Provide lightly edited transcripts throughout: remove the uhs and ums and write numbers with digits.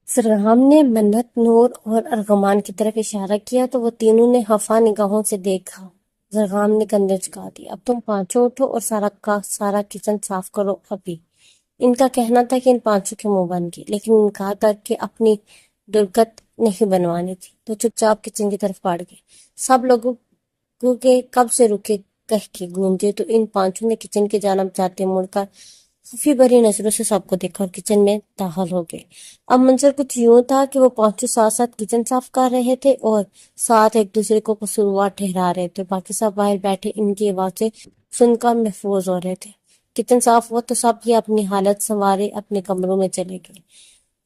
سرغام نے منت، نور اور ارغمان کی طرف اشارہ کیا تو وہ تینوں نے خفا نگاہوں سے دیکھا۔ سرغام نے کندھے جھکا دیے۔ اب تم پانچوں اٹھو اور سارا کا سارا کچن صاف کرو ابھی۔ ان کا کہنا تھا کہ ان پانچوں کے منہ بن گئے، لیکن انکار کر کے اپنی درگت نہیں بنوانی تھی تو چپ چاپ کچن کی طرف بڑھ گئے۔ سب لوگوں کے کب سے رکے کہہ کے گونجے تو ان پانچوں نے کچن کی جانب جاتے مڑ کر خفی بھری نظروں سے سب کو دیکھا اور کچن میں داخل ہو گئے۔ اب منظر کچھ یوں تھا کہ وہ پانچوں ساتھ ساتھ کچن صاف کر رہے تھے اور ساتھ ایک دوسرے کو قصوروار ٹھہرا رہے تھے۔ باقی سب باہر بیٹھے ان کی آوازیں سن کر محفوظ ہو رہے تھے۔ کچن صاف ہوا تو سب یہ اپنی حالت سنوارے اپنے کمروں میں چلے گئے۔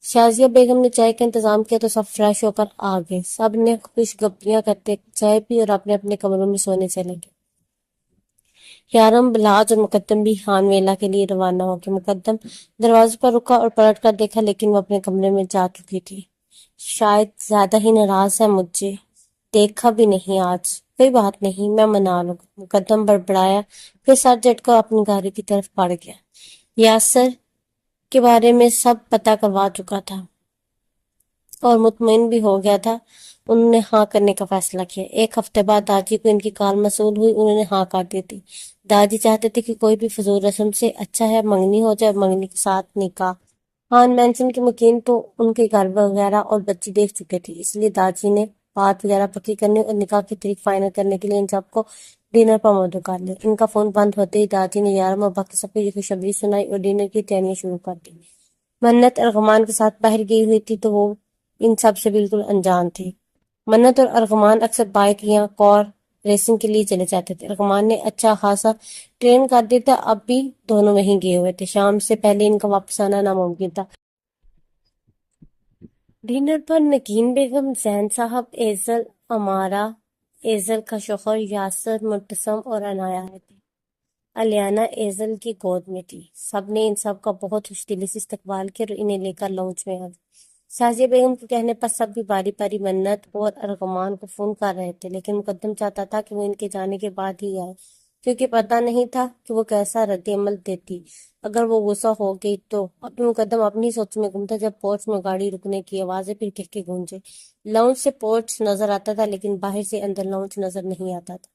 شازیہ بیگم نے چائے کا انتظام کیا تو سب فریش ہو کر آ گئے۔ سب نے خوش گپیاں کرتے چائے پی اور اپنے اپنے کمروں میں سونے چلے گئے۔ یارم، بلاج اور مقدم بھی خان ویلا کے لیے روانہ ہو گئے۔ مقدم دروازے پر رکا اور پلٹ کر دیکھا لیکن وہ اپنے کمرے میں جا چکی تھی۔ شاید زیادہ ہی ناراض ہے مجھے، دیکھا بھی نہیں آج۔ کوئی بات نہیں، میں منا لوں گا، مقدم بڑبڑایا، پھر سر جھٹ کر اپنی گاڑی کی طرف بڑھ گیا۔ یاسر کے بارے میں سب پتہ کروا چکا تھا اور مطمئن بھی ہو گیا تھا۔ انہوں نے ہاں کرنے کا فیصلہ کیا۔ ایک ہفتے بعد داجی کو ان کی کال موصول ہوئی، انہوں نے ہاں کر دی تھی۔ داجی چاہتے تھے کہ کوئی بھی فضول رسم سے اچھا ہے منگنی ہو جائے، منگنی کے ساتھ نکاح۔ خان مینشن کے مکین تو ان کے گھر وغیرہ اور بچی دیکھ چکے تھے، اس لیے داجی نے بات وغیرہ پکی کرنے اور نکاح کی تاریخ فائنل کرنے کے لیے ان سب کو ڈنر پر مدعو کر لیا۔ ان کا فون بند ہوتے ہی داجی نے یارم اور باقی سب کو یہ خوشخبری سنائی اور ڈنر کی تیاریاں شروع کر دی۔ منت ارغمان کے ساتھ باہر گئی ہوئی تھی تو وہ ان سب سے بالکل انجان تھی۔ منت اور ارغمان اکثر بائک یا کار ریسنگ کے لیے چلے جاتے تھے۔ ارغمان نے اچھا خاصا ٹرین کر دیا تھا، اب بھی دونوں وہیں گئے ہوئے تھے۔ شام سے پہلے ان کا واپس آنا ناممکن تھا۔ ڈنر پر نگین بیگم، زین صاحب، ایزل، امارہ، ایزل کا شوہر یاسر، معتصم اور عنایا آئے تھے۔ الیانہ ایزل کی گود میں تھی۔ سب نے ان سب کا بہت خوش دلی سے استقبال کیا اور انہیں لے کر لاؤنج میں آ گئے۔ شازیہ بیگم کے کہنے پر سب بھی باری باری منت اور ارغمان کو فون کر رہے تھے، لیکن مقدم چاہتا تھا کہ وہ ان کے جانے کے بعد ہی آئے، کیونکہ پتہ نہیں تھا کہ وہ کیسا رد عمل دیتی اگر وہ غصہ ہو گئی تو۔ ابھی مقدم اپنی سوچ میں گم تھا جب پورچ میں گاڑی رکنے کی آوازیں پھر کہہ کے گونجے۔ لاؤنج سے پورچ نظر آتا تھا لیکن باہر سے اندر لاؤنج نظر نہیں آتا تھا۔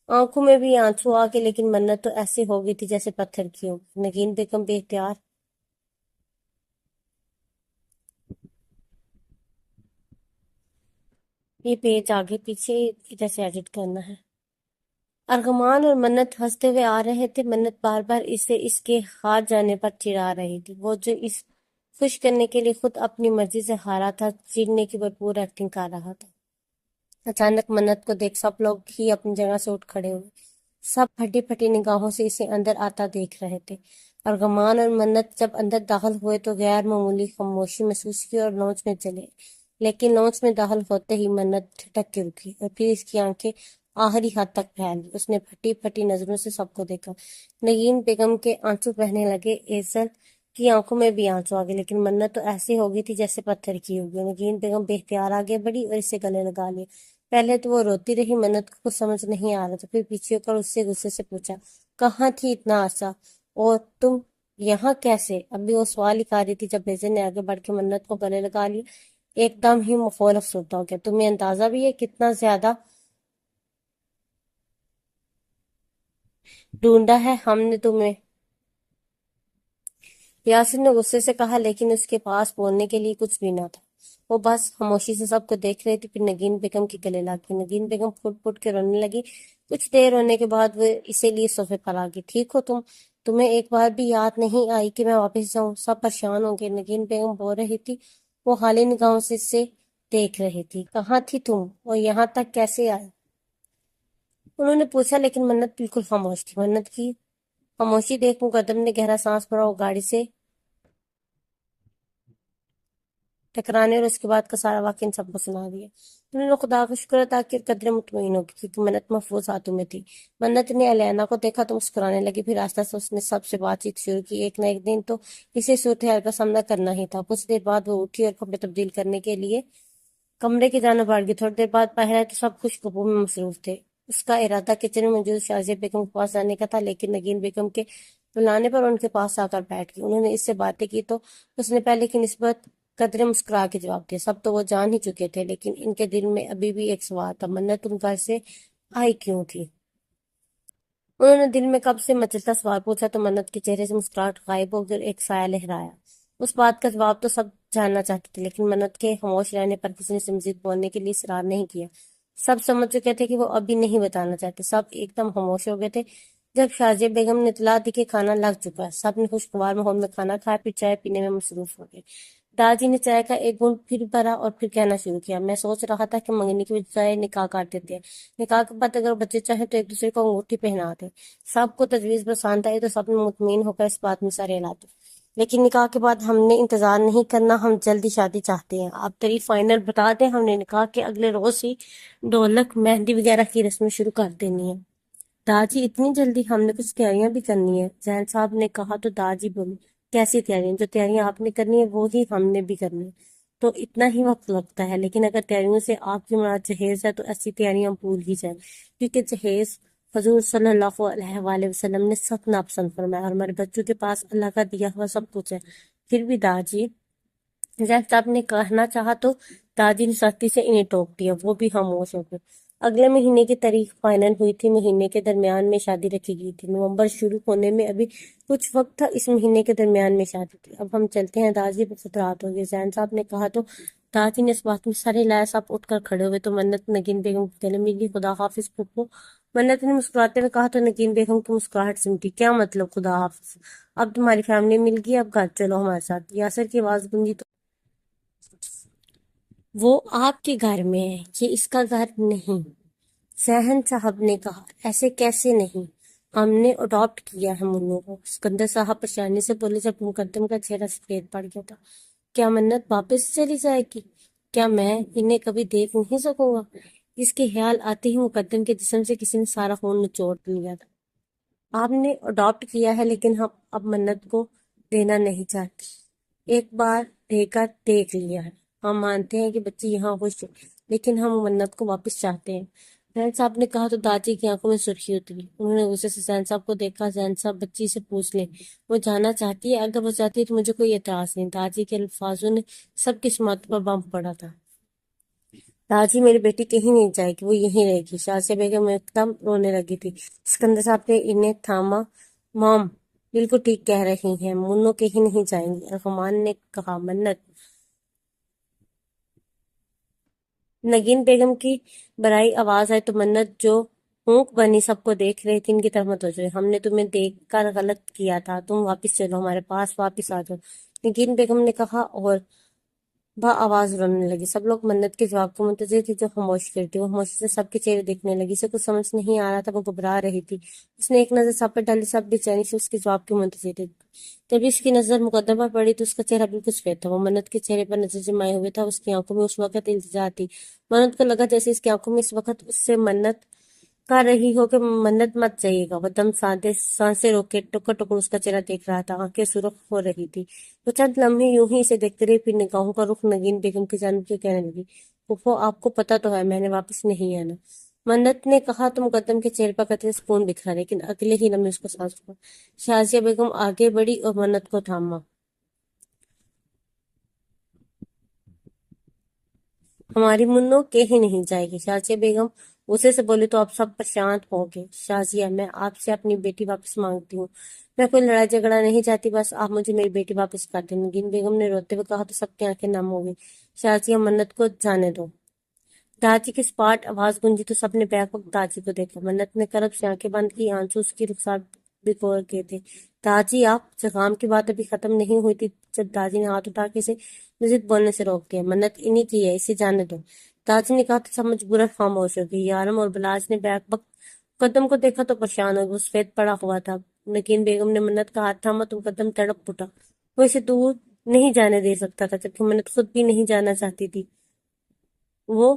آنکھوں میں بھی آنسو آ گئے، لیکن منت تو ایسے ہو گئی تھی جیسے پتھر کی ہو۔ نگین بیگم بے اختیار یہ پیج آگے پیچھے ادھر سے ایڈٹ کرنا ہے۔ ارغمان اور منت ہنستے ہوئے آ رہے تھے۔ منت بار بار اسے اس کے ہار جانے پر چڑھا رہی تھی، وہ جو اس خوش کرنے کے لیے خود اپنی مرضی سے ہارا تھا چڑھنے کی بھرپور ایکٹنگ کر رہا تھا۔ اچانک منت کو دیکھ سب لوگ ہی اپنی جگہ سے اٹھ کھڑے ہوئے۔ سب پھٹی پھٹی نگاہوں سے اسے اندر آتا دیکھ رہے تھے۔ ارغمان اور منت جب اندر داخل ہوئے تو غیر معمولی خاموشی محسوس کی اور لانچ میں چلے، لیکن لانچ میں داخل ہوتے ہی منت ٹھٹک کے رکی اور پھر اس کی آنکھیں آخری حد تک پھیل گئی۔ اس نے پھٹی پھٹی نظروں سے سب کو دیکھا۔ نگین بیگم کے آنسو بہنے لگے، ایزل کی آنکھوں میں بھی آنسو آ گئے، لیکن منت تو ایسی ہو گئی تھی جیسے پتھر کی ہو گئی۔ نگین بیگم بے اختیار آگے بڑھی اور اسے گلے لگا لیا۔ پہلے تو وہ روتی رہی، منت کو کچھ سمجھ نہیں آ رہا تھا، پھر پیچھے ہو کر اس سے غصے سے پوچھا، کہاں تھی اتنا عرصہ اور تم یہاں کیسے؟ ابھی وہ سوال ہی کر رہی تھی جب بیزن نے آگے بڑھ کے منت کو گلے لگا لیا۔ ایک دم ہی ماحول افسردہ ہو گیا۔ تمہیں اندازہ بھی ہے کتنا زیادہ ڈھونڈا ہے ہم نے تمہیں؟ یاسر نے غصے سے کہا، لیکن اس کے پاس بولنے کے لیے کچھ بھی نہ تھا۔ وہ بس خاموشی سے سب کو دیکھ رہی تھی۔ پھر نگین بیگم کے گلے لگ گئی۔ نگین بیگم پھٹ پھٹ کے رونے لگی۔ کچھ دیر رونے کے بعد وہ اسی لیے صوفے پر آ گئی۔ ٹھیک ہو تم؟ تمہیں ایک بار بھی یاد نہیں آئی کہ میں واپس جاؤں؟ سب پریشان ہو گئے۔ نگین بیگم بول رہی تھی، وہ خالی نگاہوں سے اسے دیکھ رہی تھی۔ کہاں تھی تم اور یہاں تک کیسے آئے؟ انہوں نے پوچھا، لیکن منت بالکل خاموش تھی۔ منت کی خاموشی دیکھ مقدم نے گہرا سانس بھرا اور گاڑی سے ٹکرانے اور اس کے بعد کا سارا واقعہ ان سب کو سنا دیا۔ انہوں نے خدا کا شکر ادا کیا، قدرے مطمئن ہو گئی کیونکہ منت محفوظ ہاتھوں میں تھی۔ منت نے الیانہ کو دیکھا تو مسکرانے لگی، پھر آہستہ سے اس نے سب سے بات چیت شروع کی۔ ایک نہ ایک دن تو اسے صورتحال کا سامنا کرنا ہی تھا۔ کچھ دیر بعد وہ اٹھی اور کپڑے تبدیل کرنے کے لیے کمرے کی جانب بڑھ گئی۔ تھوڑی دیر بعد باہر آئے تو سب خوش خبوں میں مصروف تھے۔ اس کا ارادہ کچن میں موجود شازیہ بیگم کے پاس جانے کا تھا، لیکن نگین بیگم کے بلانے پر ان کے پاس آ کر بیٹھ گئی۔ انہوں نے اس سے باتیں کی تو اس نے پہلے کی نسبت قدرے مسکرا کے جواب دیا، سب تو وہ جان ہی چکے تھے، لیکن ان کے دل میں ابھی بھی ایک سوال تھا، منت تم گھر سے آئی کیوں تھی؟ انہوں نے دل میں کب سے مچلتا سوال پوچھا تو منت کے چہرے سے مسکراہٹ غائب ہو گئی اور ایک سایہ لہرایا۔ اس بات کا جواب تو سب جاننا چاہتے تھے، لیکن منت کے خاموش رہنے پر کسی نے سے مزید بولنے کے لیے اصرار نہیں کیا۔ سب سمجھ چکے تھے کہ وہ ابھی نہیں بتانا چاہتے۔ سب ایک دم خاموش ہو گئے تھے جب شازیہ بیگم نے اطلاع دی کہ کھانا لگ چکا ہے۔ سب نے خوشگوار ماحول میں کھانا کھایا، پھر چائے پینے میں مصروف ہو گئے۔ داجی نے چائے کا ایک گھونٹ پھر بھرا اور پھر کہنا شروع کیا، میں سوچ رہا تھا کہ منگنی کی بجائے نکاح کاٹ دیتے ہیں۔ نکاح کے بعد اگر بچے چاہیں تو ایک دوسرے کو انگوٹھی پہنا دیں۔ سب کو تجویز پسند آئی تو سب نے مطمئن ہو کر اس بات میں سر ہلا دی۔ لیکن نکاح کے بعد ہم نے انتظار نہیں کرنا، ہم جلدی شادی چاہتے ہیں۔ آپ تاریخ فائنل بتا دیں، ہم نے نکاح کے اگلے روز ہی ڈھولک مہندی وغیرہ کی رسمیں شروع کر دینی ہے۔ داجی اتنی جلدی؟ ہم نے کچھ تیاریاں بھی کرنی ہے، زین صاحب نے کہا تو داجی بولی، کیسی تیاریاں؟ جو تیاریاں آپ نے کرنی ہے وہی ہم نے بھی کرنی ہے، تو اتنا ہی وقت لگتا ہے، لیکن اگر تیاریوں سے آپ کی مراد جہیز ہے تو ایسی تیاریاں بھول ہی جائیں، کیونکہ جہیز حضور صلی اللہ علیہ وآلہ وسلم نے سخت ناپسند فرمایا اور ہمارے بچوں کے پاس اللہ کا دیا ہوا سب کچھ ہے۔ پھر بھی داجی، زین صاحب نے کہنا چاہا تو داجی نے سختی سے انہیں ٹوک دیا، وہ بھی خاموش ہو گئے۔ اگلے مہینے کی تاریخ فائنل ہوئی تھی، مہینے کے درمیان میں شادی رکھی گئی تھی۔ نومبر شروع ہونے میں ابھی کچھ وقت تھا، اس مہینے کے درمیان میں شادی تھی۔ اب ہم چلتے ہیں داجی، بہت رات ہو گئی، زین صاحب نے کہا تو داجی نے اس بات میں سر ہلایا۔ سب اٹھ کر کھڑے ہوئے تو منت نگین بیگم کے گلے ملی، خدا حافظ پھپھو، منت نے مسکراتے ہوئے کہا تو نگین بیگم کی مسکراہٹ سمٹی۔ کیا مطلب خدا حافظ؟ اب تمہاری فیملی مل گئی، اب گھر چلو ہمارے ساتھ۔ یاسر کی آواز گونجی تو وہ آپ کے گھر میں ہے، یہ اس کا گھر نہیں، ذہن صاحب نے کہا۔ ایسے کیسے نہیں؟ ہم نے اڈاپٹ کیا ہے منو کو، سکندر صاحب پریشانی سے بولے جب مقدم کا چہرہ سفید پڑ گیا تھا۔ کیا منت واپس چلی جائے گی؟ کیا میں انہیں کبھی دیکھ نہیں سکوں گا؟ اس کے خیال آتے ہی مقدم کے جسم سے کسی نے سارا خون نچوڑ لیا تھا۔ آپ نے اڈاپٹ کیا ہے، لیکن ہم اب منت کو دینا نہیں چاہتے۔ ایک بار دے کر دیکھ لیا ہے، ہم مانتے ہیں کہ بچی یہاں خوش ہے، لیکن ہم منت کو واپس چاہتے ہیں۔ زین صاحب نے کہا تو داجی کی آنکھوں میں سرخی اتری۔ انہوں نے غصے سے زین صاحب کو دیکھا۔ زین صاحب، بچی سے پوچھ لیں، وہ جانا چاہتی ہے؟ اگر وہ چاہتی ہے تو مجھے کوئی اعتراض نہیں۔ داجی کے الفاظوں نے سب کی سماعتوں پر بم پڑا تھا۔ داجی، میری بیٹی کہیں نہیں جائے گی، وہ یہیں رہے گی۔ شازیہ بیگم ایک دم رونے لگی تھی۔ سکندر صاحب نے انہیں تھاما۔ مام بالکل ٹھیک کہہ رہی ہیں، منو کہیں نہیں جائیں گی، ارغمان نے کہا۔ منت، نگین بیگم کی برائی آواز آئی تو منت جو ہونک بنی سب کو دیکھ رہی تھی، ان کی طرف متوجہ ہوئی۔ ہم نے تمہیں دیکھ کر غلط کیا تھا، تم واپس چلو، ہمارے پاس واپس آ جاؤ، نگین بیگم نے کہا اور با آواز رونے لگی۔ سب لوگ منت کے جواب کو منتظر تھے جو خاموش کر تھی۔ وہ خاموشی سے سب کے چہرے دیکھنے لگی، اسے کچھ سمجھ نہیں آ رہا تھا، وہ گھبرا رہی تھی۔ اس نے ایک نظر سب پر ڈالی، سب بے چینی سے اس کے جواب کے منتظر تھے۔ جب اس کی نظر مقدم پر پڑی تو اس کا چہرہ بالکل سفید تھا، وہ منت کے چہرے پر نظر جمائے ہوئے تھا۔ اس کی آنکھوں میں اس وقت التجا تھی۔ منت کو لگا جیسے اس کی آنکھوں میں اس وقت اس سے منت کر رہی ہو کہ منت مت جائیے گا۔ وہ دم سانسیں روک کے ٹکر ٹکر اس کا چہرہ دیکھ رہا تھا، آنکھیں سرخ ہو رہی تھی۔ وہ چند لمحے یوں ہی اسے دیکھتے رہے، پھر نگاہوں کا رخ نگین بیگم کی جانب کیوں کہنے لگی، پھوپھو آپ کو پتہ تو ہے میں نے واپس نہیں آنا۔ منت نے کہا تو مقدم کے چہرے پر قطرے سکون بکھرا، لیکن اگلے ہی لمحے اس کو سانس ہوا۔ شازیہ بیگم آگے بڑھی اور منت کو تھاما۔ ہماری منو کہیں نہیں جائے گی، شازیہ بیگم غصے سے بولی تو آپ سب پر شانت ہو گئے۔ شازیہ، میں آپ سے اپنی بیٹی واپس مانگتی ہوں، میں کوئی لڑائی جھگڑا نہیں چاہتی، بس آپ مجھے میری بیٹی واپس کر دیں۔ نگین بیگم نے روتے ہوئے کہا تو سب کی آنکھیں نم ہو گئی۔ شازیہ، منت کو جانے دو۔ داجی کی سپاٹ آواز گونجی تو سب نے بیک وقت داجی کو دیکھا۔ منت نے کرب سے آنکھیں بند کی، آنسو اس کی رخسار بھگو گئے تھے۔ داجی، آپ پیغام کی بات ابھی ختم نہیں ہوئی تھی جب داجی نے ہاتھ اٹھا کے اسے مزید بولنے سے روک دیا۔ منت انہی کی ہے، اسے جانے دو۔ داجی نے کہا تو سب مجبوراً خاموش ہو گئی۔ یارم اور بلاج نے بیک وقت مقدم کو دیکھا تو پریشان ہو گئے، وہ سفید پڑا ہوا تھا۔ نگین بیگم نے منت کا ہاتھ تھاما تو مقدم تڑپ اٹھا، وہ اسے دور نہیں جانے دے سکتا تھا، جبکہ منت خود بھی نہیں جانا چاہتی تھی۔ وہ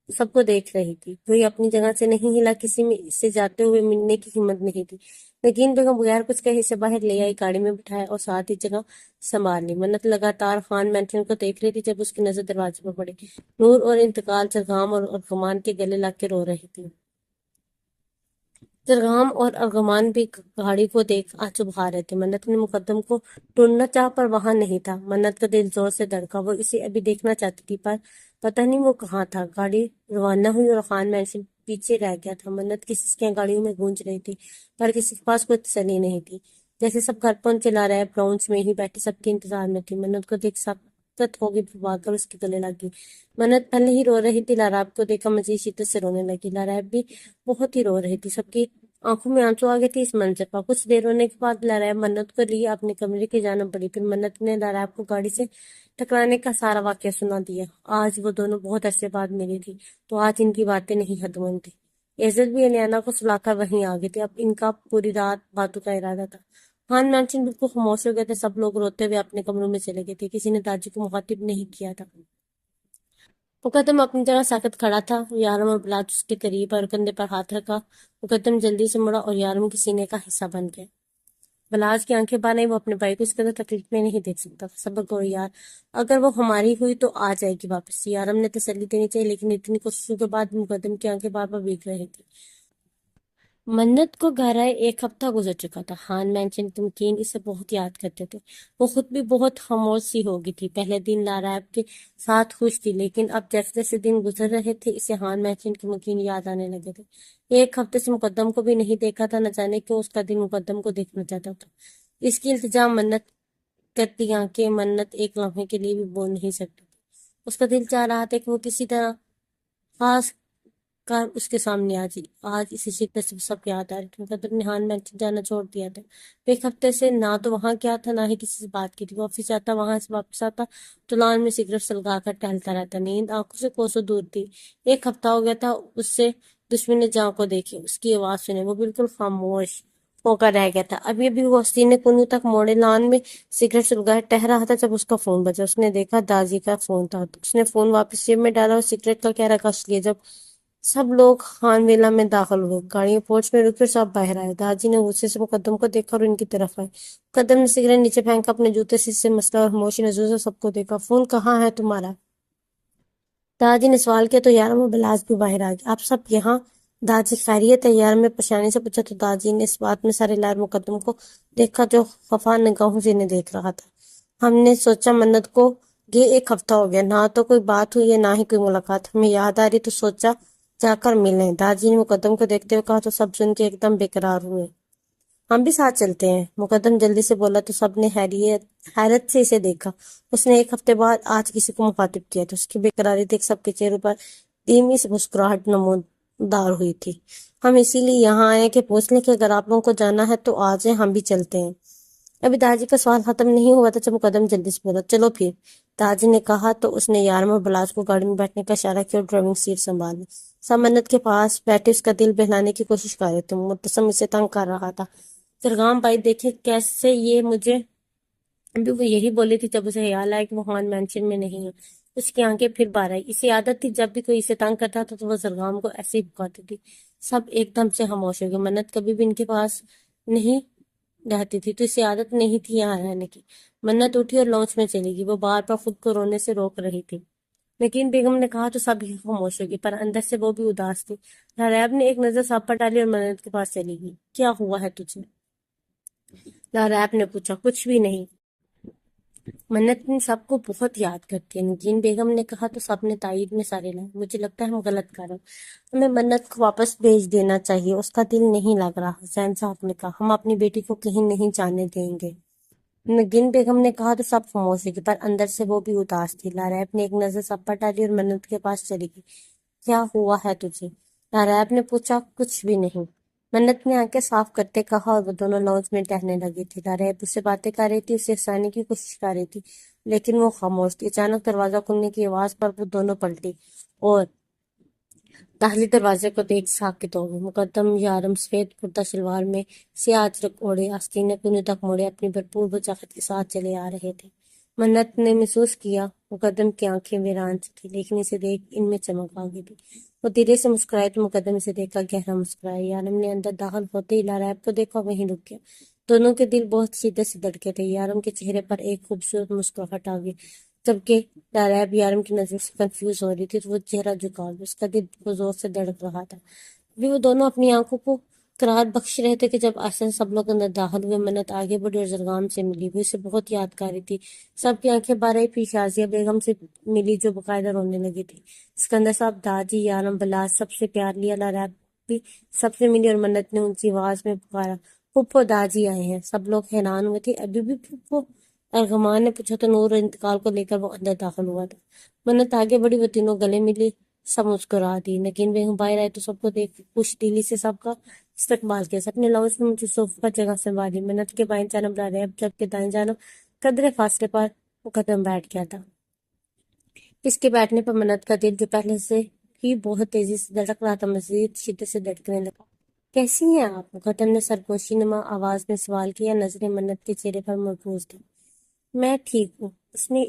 سب کو دیکھ رہی تھی، کوئی اپنی جگہ سے نہیں ہلا، کسی میں اس سے جاتے ہوئے ملنے کی ہمت نہیں تھی۔ نگین بیگم بغیر کچھ کہے اسے باہر لے آئی، گاڑی میں بٹھایا اور ساتھ ہی جگہ سنبھال لی۔ منت لگاتار خان مینشن کو دیکھ رہی تھی جب اس کی نظر دروازے پر پڑی۔ نور اور انتقال چرغام اور ارغمان کے گلے لگ کے رو رہی تھی۔ درغام اور ارغمان بھی گاڑی کو دیکھ چبھا رہے تھے۔ منت نے مقدم کو ڈھونڈنا چاہا پر وہاں نہیں تھا۔ منت کا دل زور سے دھڑکا، وہ اسے ابھی دیکھنا چاہتی تھی پر پتہ نہیں وہ کہاں تھا۔ گاڑی روانہ ہوئی اور خان مینشن پیچھے رہ گیا تھا۔ منت کی سسکیاں گاڑیوں میں گونج رہی تھی پر کسی کے پاس کوئی تسلی نہیں تھی۔ جیسے سب گھر پہنچے، لارا براؤنس میں ہی بیٹھی سب کے انتظار میں تھی۔ منت کو دیکھ سخت ہو گئی، بھاگ کر اس کے گلے لگ گئی۔ منت پہلے ہی رو رہی تھی، لاراب کو دیکھا مزید شدت سے رونے لگی۔ لاراب بھی بہت ہی رو رہی تھی، سب کی آنکھوں میں آنسو آ گئے تھے اس منظر پر۔ کچھ دیر رونے کے بعد لاراب منت کو لیے اپنے کمرے کی جانب بڑھی۔ پھر منت نے لاراب کو گاڑی سے ٹکرانے کا سارا واقعہ سنا دیا۔ آج وہ دونوں بہت عرصے بعد ملی تھی تو آج ان کی باتیں نہیں ختم ہوئی تھی۔ عزت بھی الیانا کو سلا کر وہیں آ گئی تھی۔ اب ان کا پوری رات باتوں کا ارادہ تھا۔ خان مینشن بالکل خاموش ہو گئے تھے، سب لوگ روتے ہوئے اپنے کمروں میں چلے گئے تھے، کسی نے داجی کو مخاطب نہیں کیا تھا۔ مقدم اپنی جگہ ساکت کھڑا تھا، یارم اور بلاج اس کے قریب اور کندھے پر ہاتھ رکھا۔ مقدم جلدی سے مڑا اور یارم کے سینے کا حصہ بن گیا۔ بلاج کی آنکھیں باہر آئی، وہ اپنے بھائی کو اس قدر تکلیف میں نہیں دیکھ سکتا تھا۔ صبر کرو یار، اگر وہ ہماری ہوئی تو آ جائے گی واپس۔ یارم نے تسلی دینی چاہیے لیکن اتنی کوششوں کے بعد مقدم کی آنکھیں بار بار بھیگ رہی تھی۔ منت کو گھر آئے 1 ہفتہ گزر چکا تھا۔ خان مینشن کے مکین اسے بہت یاد کرتے تھے۔ وہ خود بھی بہت خاموش سی ہو گئی تھی۔ پہلے دن لاراب کے ساتھ خوش تھی لیکن اب جیسے جیسے دن گزر رہے تھے اسے خان مینشن کے مکین یاد آنے لگے تھے۔ 1 ہفتے سے مقدم کو بھی نہیں دیکھا تھا، نہ جانے کیوں اس کا دل مقدم کو دیکھنا چاہتا تھا۔ اس کی التجا منت کرتی آنکھیں منت ایک لمحے کے لیے بھی بول نہیں سکتی تھی۔ اس کا دل چاہ رہا تھا کہ وہ کسی طرح خاص کر اس کے سامنے آ جی۔ آج اسی شدت سے سب یاد آ رہی تھی۔ مقدم نے خان مینشن جانا چھوڑ دیا تھا۔ 1 ہفتے سے نہ تو وہاں کیا تھا، نہ ہی کسی سے بات کی تھی۔ وہ آفس جاتا، وہاں سے واپس آتا تو لان میں سگریٹ سلگا کر ٹہلتا رہتا۔ نیند آنکھوں سے کوسوں دور تھی۔ 1 ہفتہ ہو گیا تھا اس سے دشمن جاں کو دیکھے، اس کی آواز سنے، وہ بالکل خاموش ہو کر رہ گیا تھا۔ ابھی ابھی وہ سینے کنو تک موڑے لان میں سگریٹ سلگائے ٹہل رہا تھا جب اس کا فون بجا۔ اس نے دیکھا داجی کا فون تھا۔ اس نے فون واپس جیب میں ڈالا اور سگریٹ کا کہرا کش لیا۔ جب سب لوگ خان ویلا میں داخل ہوئے، گاڑیاں پورچ میں رکی اور سب باہر آئے۔ داجی نے غصے سے مقدم کو دیکھا اور ان کی طرف آئے۔ مقدم نے سگریٹ نیچے پھینکا، اپنے جوتے سے مسئلہ اور خاموشی نظروں سے سب کو دیکھا۔ فون کہاں ہے تمہارا؟ داجی نے سوال کیا تو یارم اور بلاس بھی باہر آ گئے۔ آپ سب یہاں؟ داجی خیریت ہے؟ یارم نے پریشانی سے پوچھا تو داجی نے اس بات میں سارے لائر مقدم کو دیکھا جو خفا نگاہوں سے انہیں دیکھ رہا تھا۔ ہم نے سوچا منت کو یہ 1 ہفتہ ہو گیا، نہ تو کوئی بات ہوئی ہے نہ ہی کوئی ملاقات، ہمیں یاد آ رہی تو سوچا جا کر ملیں۔ داجی نے مقدم کو دیکھتے ہوئے کہا تو سب سن کے ایک دم بے قرار ہوئے۔ ہم بھی ساتھ چلتے ہیں، مقدم جلدی سے بولا تو سب نے حیرت سے اسے دیکھا۔ اس نے 1 ہفتے بعد آج کسی کو مخاطب کیا تو اس کی بے قراری دیکھ سب کے چہروں پر دھیمی سی مسکراہٹ نمودار ہوئی تھی۔ ہم اسی لیے یہاں آئے کہ پوچھ لیں کہ اگر آپ لوگوں کو جانا ہے تو آ جائیں، ہم بھی چلتے ہیں۔ ابھی داجی کا سوال ختم نہیں ہوا تھا جب مقدم جلدی سے بولا چلو پھر۔ داجی نے کہا تو اس نے یارم اور بلاس کو گاڑی میں بیٹھنے کا اشارہ کیا اور ڈرائیونگ سیٹ سنبھالی۔ سب منت کے پاس بیٹھے اس کا دل بہلانے کی کوشش کر رہے تھے۔ مبتسم اسے تنگ کر رہا تھا۔ درغام بھائی دیکھے کیسے یہ مجھے، ابھی وہ یہی بولی تھی جب اسے خیال آیا کہ وہ خان مینشن میں نہیں ہے۔ اس کی آنکھیں پھر باہر آئی۔ اسے عادت تھی جب بھی کوئی اسے تنگ کرتا تھا تو وہ درغام کو ایسے ہی پکارتی تھی۔ سب ایک دم سے خاموش ہو گئے۔ منت کبھی بھی ان کے پاس نہیں رہتی تھی تو اسے عادت نہیں تھی یہاں رہنے کی۔ منت اٹھی اور لانچ میں چلی گئی۔ وہ بار بار خود کو رونے سے روک رہی تھی۔ نگین بیگم نے کہا تو سب ہی خاموش ہو گئی پر اندر سے وہ بھی اداس تھی۔ لاراب نے ایک نظر سب پر ڈالی اور منت کے پاس چلی گئی۔ کیا ہوا ہے تجھے؟ لاراب نے پوچھا۔ کچھ بھی نہیں، منت نے سب کو بہت یاد کرتی ہے، نگین بیگم نے کہا تو سب نے تائید میں سارے لائے۔ مجھے لگتا ہے ہم غلط کر رہے ہیں، ہمیں منت کو واپس بھیج دینا چاہیے، اس کا دل نہیں لگ رہا۔ حسین صاحب نے کہا ہم اپنی بیٹی کو کہیں نہیں جانے دیں گے۔ نگین بیگم نے کہا تو سب خاموش ہو گئے پر اندر سے وہ بھی اداس تھی۔ لاراب نے ایک نظر سب پر ڈالی اور منت کے پاس چلی گئی۔ کیا ہوا ہے تجھے؟ لاراب نے پوچھا۔ کچھ بھی نہیں، منت نے آنکھیں صاف کرتے کہا اور وہ دونوں لانچ میں ٹہلنے لگی تھی۔ لاراب اس سے باتیں کر رہی تھی، اسے ہنسانے کی کوشش کر رہی تھی لیکن وہ خاموش تھی۔ اچانک دروازہ کھلنے کی آواز پر وہ دونوں پلٹی اور داخلی دروازے کو دیکھ ساکت ہو گئے۔ مقدم یارم سفید کرتا شلوار میں سیاہ اجرک اوڑھے آستینے کنو تک موڑے اپنی بھرپور وجاہت کے ساتھ چلے آ رہے تھے۔ منت نے محسوس کیا مقدم کی آنکھیں ویران سی تھی لیکن اسے دیکھ ان میں چمک آ گئی تھی۔ وہ دھیرے سے مسکرائے تو مقدم اسے دیکھ کر گہرا مسکرایا۔ یارم نے اندر داخل ہوتے ہی لاراب کو دیکھا، وہیں رک گیا۔ دونوں کے دل بہت شدت سے دھڑکے تھے۔ یارم کے چہرے پر ایک خوبصورت مسکراہٹ آ گئی جبکہ لاراب یارم کی نظر سے کنفیوز ہو رہی تھی تو وہ چہرہ جھکا گیا، اس کا دل بہت زور سے دھڑک رہا تھا۔ ابھی وہ دونوں اپنی آنکھوں کو قرار بخش رہے تھے کہ جب آہستہ سب لوگ اندر داخل ہوئے، منت آگے بڑھی اور زرغام سے ملی۔ وہ اسے بہت یاد کر رہی تھی۔ سب کی آنکھیں بھر آئی، پھر شازیہ بیگم سے ملی جو باقاعدہ رونے لگی تھی۔ سکندر صاحب، داجی، یارم، بلاس سب سے پیار لیا۔ لاریب بھی سب سے ملی اور منت نے اونچی آواز میں پکارا، پھپھو، داجی آئے ہیں۔ سب لوگ حیران ہوئے تھے، ابھی بھی پھپھو؟ ارغمان نے پوچھا تو نور انتقال کو لے کر وہ اندر داخل ہوا تھا۔ منت آگے بڑھی، وہ تینوں گلے ملی، سب مسکرا دی۔ نگین بیگم باہر آئے تو سب کو دیکھ خوش دلی سے سب کا استقبال کیا۔ اپنے لوز نے مجھے صوفے پر جگہ سنبھالی۔ منت کے بائیں جانب لاریب، جبکہ دائیں جانب قدرے فاصلے پر مقدم بیٹھ گیا تھا۔ اس کے بیٹھنے پر منت کا دل، جو پہلے سے ہی بہت تیزی سے دھڑک رہا تھا، مزید شدت سے دھڑکنے لگا۔ کیسی ہیں آپ؟ مقدم نے سرگوشی نما آواز میں سوال کیا، نظریں منت کے چہرے پر مرکوز تھیں۔ میں ٹھیک ہوں، اس نے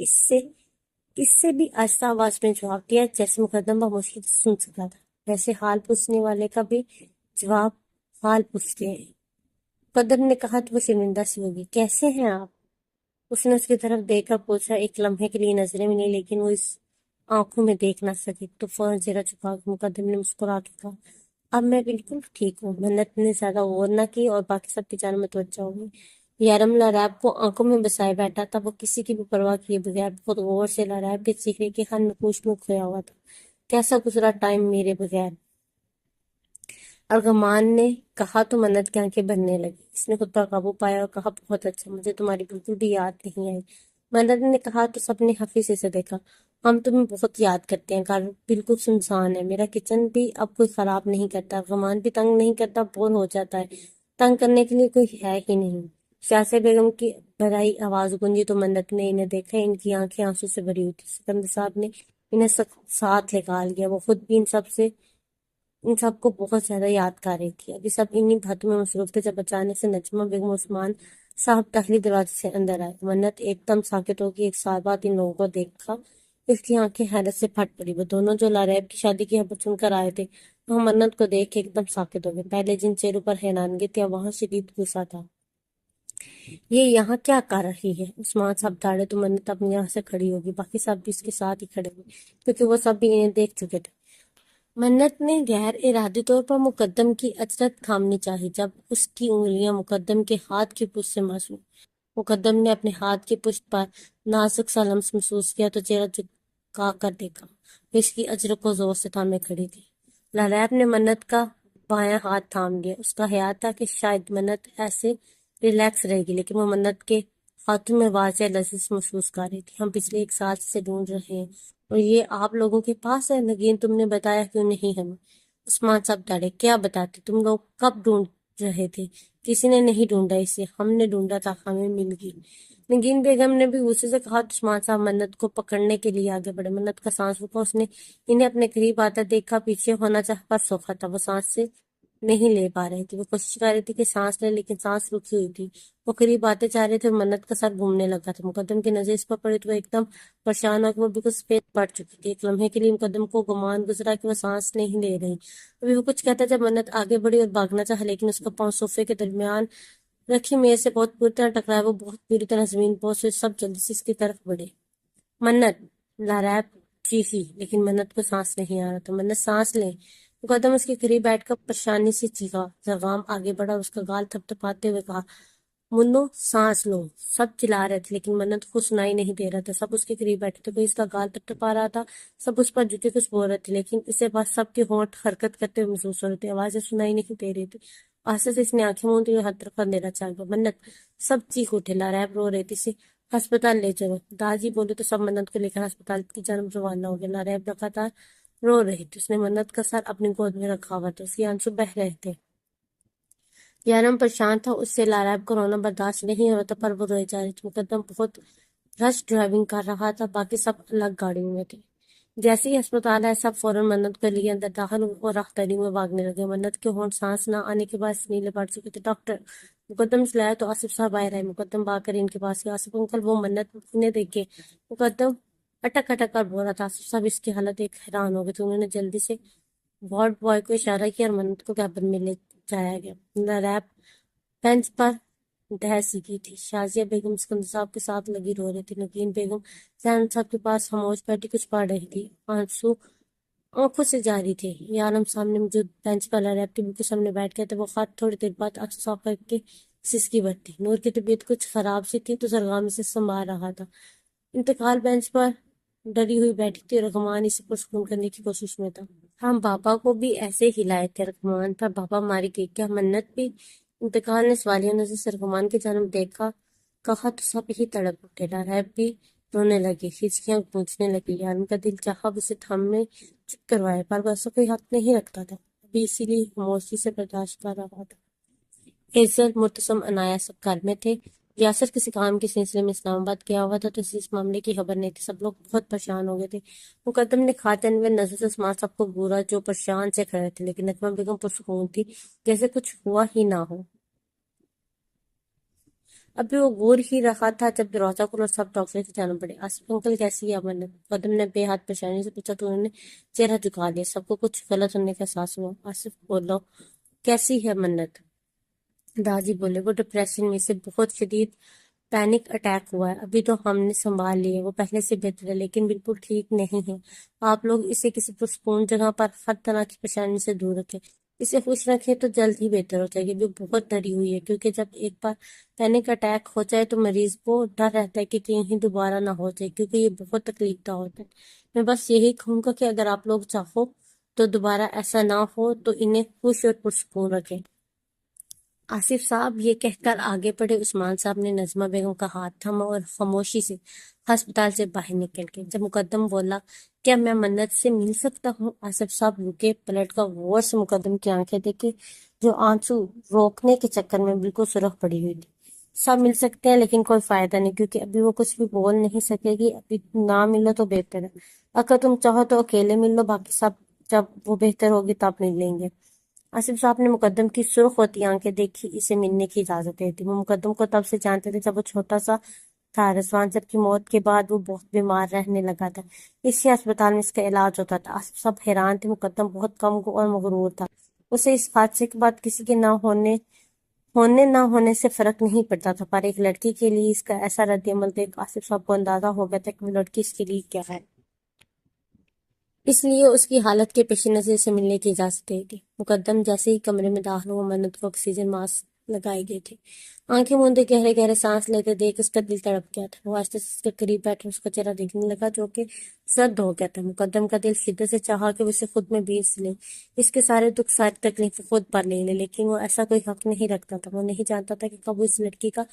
اس سے بھی آہستہ آواز میں جواب دیا، جیسے مقدم بمشکل سن سکا تھا۔ ویسے حال پوچھنے والے کا بھی جواب حال پوچھتے ہیں، مقدم نے کہا تو وہ شرمندہ سی ہوگی۔ کیسے ہیں آپ؟ اس نے اس کی طرف دیکھ کر پوچھا۔ ایک لمحے کے لیے نظریں ملی، لیکن وہ اس آنکھوں میں دیکھ نہ سکی تو فوراً چہرہ چھپا کے مقدم نے مسکرا کے کہا، اب میں بالکل ٹھیک ہوں۔ منت نے زیادہ غور نہ کی اور باقی سب کی جانب متوجہ ہو گئی۔ یارم لاریب کو آنکھوں میں بسائے بیٹھا تھا، وہ کسی کی بھی پرواہ کیے بغیر بہت غور سے لاریب کے چہرے کے ہر نقوش میں کھویا ہوا تھا۔ کیسا گزرا ٹائم میرے بغیر؟ ارغمان نے کہا تو منت کی آنکھیں بھرنے لگی۔ اس نے خود پر قابو پایا اور کہا، بہت اچھا، مجھے تمہاری بالکل بھی یاد نہیں آئی۔ منت نے کہا تو سب نے حفیظ سے دیکھا۔ ہم تمہیں بہت یاد کرتے ہیں، گھر بالکل سنسان ہے، میرا کچن بھی اب کوئی خراب نہیں کرتا، ارغمان بھی تنگ نہیں کرتا، بور ہو جاتا ہے، تنگ کرنے کے لیے کوئی ہے ہی نہیں۔ شازیہ بیگم کی بھرائی آواز گونجی تو منت نے انہیں دیکھا، ان کی آنکھیں آنسو سے بھری ہوئی تھی۔ سکندر صاحب نے انہیں ساتھ نکال لیا، وہ خود بھی ان سب کو بہت زیادہ یاد کر رہی تھی۔ ابھی سب انہی باتوں میں مصروف تھے جب اچانک سے نجمہ بیگم عثمان صاحب داخلی دروازے سے اندر آئے۔ منت ایک دم ساکت ہو گئی۔ ایک سال بعد ان لوگوں کو دیکھا اس کی آنکھیں حیرت سے پھٹ پڑی۔ وہ دونوں جو لاریب کی شادی کی خبر سن کر آئے تھے، وہ منت کو دیکھ کے ایک دم ساکت ہو گئے۔ پہلے جن چہروں پر حیرانگی تھی، اب وہاں شدید غصہ تھا۔ یہ یہاں کیا کر رہی ہے؟ عثمان صاحب داڑے تو منت اپنی یہاں سے کھڑی ہوگی، باقی سب بھی اس کے ساتھ ہی کھڑے ہوئے کیونکہ وہ سب بھی انہیں دیکھ چکے تھے۔ منت نے غیر ارادی طور پر مقدم کی اچرت تھامنی چاہی جب اس کی انگلیاں مقدم کے ہاتھ کی پشت سے معصوم۔ مقدم نے اپنے ہاتھ کی پشت پر نازک سا لمس محسوس کیا تو چہرہ جھکا کر دیکھا، وہ اس کی اچرت کو زور سے تھامے کھڑی تھی۔ لاریب نے منت کا بایاں ہاتھ تھام لیا۔ اس کا خیال تھا کہ شاید منت ایسے ریلیکس رہے گی، لیکن وہ منت کے ہاتھوں میں واضح لذت محسوس کر رہی تھی۔ ہم پچھلے ایک سال سے ڈھونڈ رہے ہیں اور یہ آپ لوگوں کے پاس ہے؟ نگین، تم نے بتایا کیوں نہیں ہمیں؟ عثمان صاحب ڈرے، کیا بتاتے؟ تم لوگ کب ڈھونڈ رہے تھے؟ کسی نے نہیں ڈھونڈا اسے، ہم نے ڈھونڈا تھا، ہمیں مل گئی۔ نگین بیگم نے بھی غصے سے کہا تو عثمان صاحب منت کو پکڑنے کے لیے آگے بڑھے۔ منت کا سانس رکا، اس نے انہیں اپنے قریب آتا دیکھا، پیچھے ہونا چاہا پر سوکھا تھا، وہ سانس سے نہیں لے پا رہی تھی۔ وہ کوشش کر رہی تھی کہ سانس لے، لیکن سانس رکی ہوئی تھی۔ وہ قریب آتے جا رہے تھے اور منت کا سر گھومنے لگا تھا۔ مقدم کی نظر اس پر پڑی تو وہ ایک دم پریشان ہو کہ وہ بالکل سفید پڑ چکی تھی۔ ایک لمحے کے لیے مقدم کو گمان گزرا کہ وہ سانس نہیں لے رہی۔ ابھی وہ کچھ کہتا جب منت آگے بڑھی اور بھاگنا چاہا، لیکن اس کا پاؤں صوفے کے درمیان رکھی میز سے بہت بری طرح ٹکرایا۔ وہ بہت بری طرح زمین پہنچ سے سب جلدی سے اس کی طرف بڑھے۔ منت! لاریب چیخی، لیکن منت کو سانس نہیں آ رہا تھا۔ منت، سانس لیں! مقدم اس کے قریب بیٹھ کر پریشانی سے چیخا۔ زرغام آگے بڑھا اور اس کا گال تھپ تھپاتے ہوئے کہا، منو، سانس لو! سب چلا رہے تھے، لیکن منت کو سنائی نہیں دے رہا تھا۔ سب اس کے قریب بیٹھے تھے، کوئی اس کا گال تھپ تھپا رہا تھا، سب اس پر جھکے کچھ بول رہے تھے، لیکن اسے بس سب کے ہونٹ حرکت کرتے ہوئے محسوس ہو رہے تھے، آوازیں سنائی نہیں دے رہی تھی۔ آہستہ سے اس نے آنکھیں موندی اور ہر طرف اندھیرا چھا گیا۔ منت! سب چیخ اٹھے۔ لاریب رو رہی تھی، اسے ہسپتال لے چلو۔ داجی بولے تو سب منت کو لے کر ہسپتال کی جانب روانہ ہو گئے۔ لاریب لگاتار رو رہی تھی، اس نے منت کا سر اپنی گود میں رکھا ہوا تھا، اس کے آنسو بہہ رہے تھے۔ یارم پریشان تھا، اس سے لاریب کو رونا برداشت نہیں ہو رہا تھا، پر وہ روئے جا رہی تھی۔ مقدم بہت رش ڈرائیونگ کر رہا تھا، باقی سب الگ گاڑیوں میں تھے۔ جیسے ہی ہسپتال آئے، سب فوراً منت کو لیے اندر داخل ہوئے اور راہداری میں بھاگنے لگے۔ منت کے ہونٹ سانس نہ آنے کے باعث نیلے پڑ چکے تھے۔ ڈاکٹر! مقدم سے لایا تو آصف صاحب باہر آئے۔ مقدم بھاگ کر ان کے پاس گیا۔ آصف انکل! وہ منت! انہیں دیکھے مقدم اٹک اٹک کر بول رہا تھا۔ آصف صاحب اس کی حالت دیکھ حیران ہو گئے تھے۔ انہوں نے جلدی سے وارڈ بوائے کو اشارہ کیا اور منت کو کیبن میں لے جایا گیا۔ لاریب بینچ پر ڈھہ سکی تھی۔ شازیہ بیگم سکندر صاحب کے ساتھ لگی رو رہی تھی۔ نگین بیگم ذہن صاحب کے پاس خاموش بیٹھی کچھ پڑھ رہی تھی، آنکھوں سے جاری تھے۔ یہ عالم سامنے موجود بینچ پر لیپ ٹاپ کے سامنے بیٹھ گیا تھا۔ وہ خط تھوڑی دیر بعد آنکھ صاف کر کے سسکی بھرتی۔ نور کی طبیعت کچھ خراب سی تھی تو زرغام اسے سنبھال رہا تھا۔ انتقال بینچ پر ڈری ہوئی بیٹھی تھی اور رحمان اسے پرسکون کرنے کی کوشش میں تھا۔ ہم بابا کو بھی ایسے ہی لائے تھے رحمان، پر بابا ماری گئی کیا؟ منت بھی؟ انتقال نے سوالیہ نظر سے رحمان کی جانب دیکھا، کہا تو سب ہی تڑپ اٹھے۔ ریب بھی رونے لگی، ہچکیاں گونجنے لگی۔ یارن کا دل چاہا اسے تھامے چپ کروائے، پر وہ ایسا کوئی حق نہیں رکھتا تھا، ابھی اسی لیے خاموشی سے برداشت کر رہا تھا۔ ایزل، مرتسم، عنایہ سب گھر میں تھے۔ یاسر کسی کام کے سلسلے میں اسلام آباد گیا ہوا تھا تو اس معاملے کی خبر نہیں تھی۔ سب لوگ بہت پریشان ہو گئے تھے۔ مقدم نے کھاتے ہوئے نظر سے سماج سب کو گورا جو پریشان سے کھڑے تھے، لیکن نغمہ بیگم پرسکون تھی، جیسے کچھ ہوا ہی نہ ہو۔ ابھی وہ گور ہی رہا تھا جب دروازہ کھلا اور سب ڈاکٹر کی جانب بڑھے۔ آصف انکل کیسی ہے امنت؟ مقدم نے بے حد پریشانی سے پوچھا تو انہوں نے چہرہ جھکا لیا۔ سب کو کچھ غلط ہونے کا احساس ہوا۔ آصف بولو، کیسی ہے منت؟ داجی بولے، وہ ڈپریشن میں سے بہت شدید پینک اٹیک ہوا ہے، ابھی تو ہم نے سنبھال لی ہے، وہ پہلے سے بہتر ہے لیکن بالکل ٹھیک نہیں ہے۔ آپ لوگ اسے کسی پرسکون جگہ پر ہر طرح کی پریشانی سے دور رکھیں، اسے خوش رکھیں تو جلد ہی بہتر ہو جائے گی۔ وہ بہت ڈری ہوئی ہے کیونکہ جب ایک بار پینک اٹیک ہو جائے تو مریض کو ڈر رہتا ہے کہ کہیں دوبارہ نہ ہو جائے، کیونکہ یہ بہت تکلیف دہ ہوتا ہے۔ میں بس یہی کہوں گا کہ اگر آپ لوگ چاہو تو دوبارہ ایسا نہ ہو تو انہیں خوش اور پرسکون رکھیں۔ آصف صاحب، یہ کہہ کر آگے بڑھے۔ عثمان صاحب نے نظمہ بیگم کا ہاتھ تھاما اور خاموشی سے ہسپتال سے باہر نکل گئے۔ جب مقدم بولا، کیا میں منت سے مل سکتا ہوں؟ آصف صاحب رکے، پلٹ کر غور سے مقدم کی آنکھیں دیکھی جو آنسو روکنے کے چکر میں بالکل سرخ پڑی ہوئی تھی۔ سب مل سکتے ہیں لیکن کوئی فائدہ نہیں، کیونکہ ابھی وہ کچھ بھی بول نہیں سکے گی۔ ابھی نہ ملو تو بہتر ہے، اگر تم چاہو تو اکیلے مل لو، باقی سب جب وہ بہتر ہوگی تب مل لیں گے۔ آصف صاحب نے مقدم کی سرخ ہوتی آنکھیں دیکھی، اسے ملنے کی اجازت دے دی۔ وہ مقدم کو تب سے جانتے تھے جب وہ چھوٹا سا تھا۔ رضوان صاحب کی موت کے بعد وہ بہت بیمار رہنے لگا تھا، اسی ہسپتال میں اس کا علاج ہوتا تھا۔ آصف صاحب حیران تھے، مقدم بہت کم گو اور مغرور تھا، اسے اس حادثے کے بعد کسی کے نہ ہونے سے فرق نہیں پڑتا تھا، پر ایک لڑکی کے لیے اس کا ایسا رد عمل دیکھ آصف صاحب کو اندازہ ہو گیا تھا کہ وہ لڑکی اس کے لیے کیا ہے، اس لیے اس کی حالت کے پیش نظر سے ملنے کی اجازت دے دی۔ مقدم جیسے ہی کمرے میں داخل ہوا، منت کو آکسیجن ماسک لگائے گئے تھے۔ آنکھیں موندے گہرے گہرے سانس لیتے دیکھ اس کا دل تڑپ گیا تھا۔ وہ آہستہ سے اس کے قریب بیٹھ اس کا چہرہ دیکھنے لگا جو کہ سرد ہو گیا تھا۔ مقدم کا دل شدت سے چاہا کہ وہ اسے خود میں بیس لے، اس کے سارے دکھ ساری تکلیفیں خود پر لے لے، لیکن وہ ایسا کوئی حق نہیں رکھتا تھا۔ وہ نہیں جانتا تھا کہ کب وہ اس لڑکی کا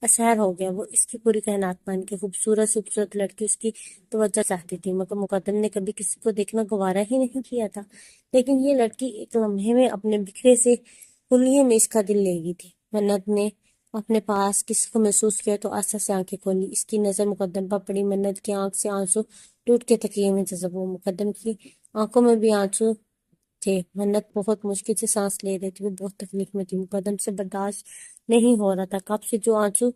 اسیر ہو گیا۔ وہ اس کی پوری کائنات بن کے خوبصورت سے خوبصورت لڑکی اس کی توجہ چاہتی تھی، مگر مقدم نے کبھی کسی کو دیکھنا گوارا ہی نہیں کیا تھا، لیکن یہ لڑکی ایک لمحے میں اپنے بکھرے سے خلیے میں اس کا دل لے گئی تھی۔ منت نے اپنے پاس کسی کو محسوس کیا تو آہستہ سے آنکھیں کھولی، اس کی نظر مقدم پر پڑی۔ منت کی آنکھ سے آنسو ٹوٹ کے تکیے میں جذب ہوا، مقدم کی آنکھوں میں بھی آنسو تھے۔ منت بہت مشکل سے سانس لے رہی تھی، وہ بہت تکلیف میں تھی، مقدم سے برداشت نہیں ہو رہا تھا۔ کب سے جو آنسو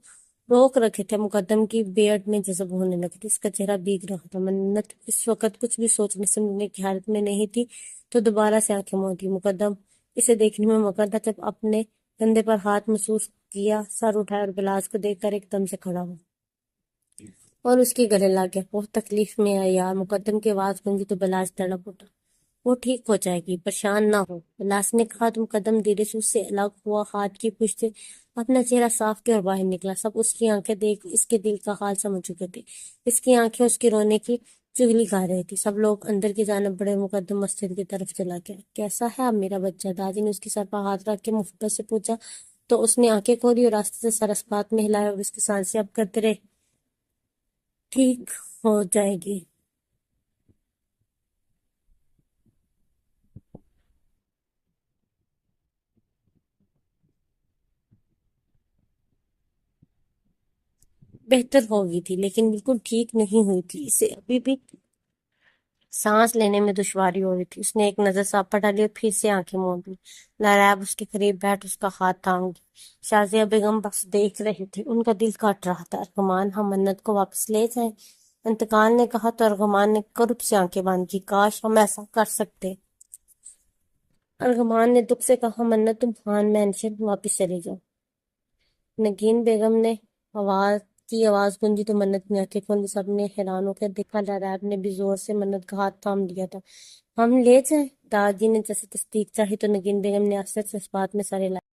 روک رکھے تھے مقدم کی بیئرڈ میں جذب ہونے لگے تھے، اس کا چہرہ بھیگ رہا تھا۔ منت اس وقت کچھ بھی سوچنے سمجھنے کی حالت میں نہیں تھی تو دوبارہ سے آنکھیں موندی۔ مقدم اسے دیکھنے میں مگن تھا، جب اپنے کندھے پر ہاتھ محسوس کیا، سر اٹھایا اور بلاس کو دیکھ کر ایک دم سے کھڑا ہوا اور اس کے گلے لگ گیا۔ بہت تکلیف میں ہے یار، مقدم کی آواز گونجی تو بلاس تڑپ اٹھا۔ وہ ٹھیک ہو جائے گی، پریشان نہ ہو، بلاس نے کہا تو مقدم دھیرے سے اس سے الگ ہوا، ہاتھ کی پشت سے اپنا چہرہ صاف کیا اور باہر نکلا۔ سب اس کی آنکھیں دیکھ اس کے دل کا حال سمجھ چکے تھے، اس کی آنکھیں اس کی رونے کی چغلی گا رہی تھی۔ سب لوگ اندر کی جانب بڑے، مقدم مسجد کی طرف چلا گیا۔ کیسا ہے اب میرا بچہ؟ دادی نے اس کے سر پر ہاتھ رکھ کے محبت سے پوچھا تو اس نے آنکھیں کھولی اور راستے سے سر اس بات میں ہلایا اور اس کی سانسیں اب کرتے رہے، ٹھیک ہو جائے گی۔ بہتر ہو گئی تھی لیکن بالکل ٹھیک نہیں ہوئی تھی، اسے ابھی بھی سانس لینے میں دشواری ہو رہی تھی۔ اس نے ایک نظر صاف پر ڈالی اور پھر سے آنکھیں موند لی۔ نایاب اس کے قریب بیٹھ اس کا ہاتھ تھام گئی۔ شازیہ بیگم بس دیکھ رہی تھی، ان کا دل کاٹ رہا تھا۔ ارغمان، ہم منت کو واپس لے جائیں؟ انتقال نے کہا تو ارغمان نے کرب سے آنکھیں بند کی۔ کاش ہم ایسا کر سکتے۔ ارغمان نے دکھ سے کہا، منت تم خان مینشن واپس چلی جاؤ۔ نگین بیگم نے آواز کی آواز گونجی تو منت نے آنکھیں کھولی۔ سب نے حیران ہو کر دیکھا، ریب نے بھی زور سے منت کا ہاتھ تھام لیا تھا۔ ہم لے جائیں؟ دادی نے جیسے تصدیق چاہی تو نگین بیگم نے آہستہ سے اس بات میں سر ہلایا۔